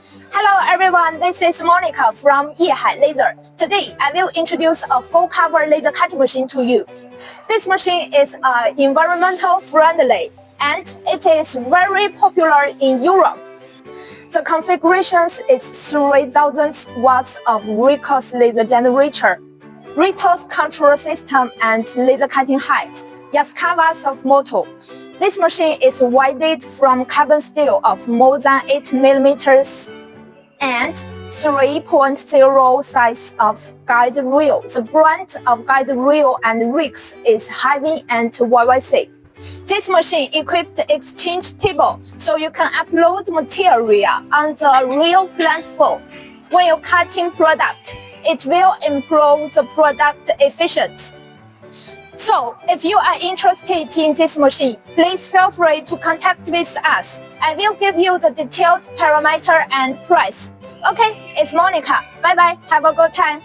Hello everyone, this is Monica from Yihai Laser. Today I will introduce a full cover laser cutting machine to you. This machine is environmental friendly and it is very popular in Europe. The configurations is 3000 watts of recourse laser generator, recourse control system and laser cutting height, Yaskawa of motor. This machine is welded from carbon steel of more than 8 mm and 3.0 size of guide rail. The brand of guide rail and rigs is Yihai and YH3015BD. This machine equipped exchange table, so you can upload material on the real platform. When you cutting product, it will improve the product efficiency. So, if you are interested in this machine, please feel free to contact with us. I will give you the detailed parameter and price. Okay, it's Monica. Bye bye. Have a good time.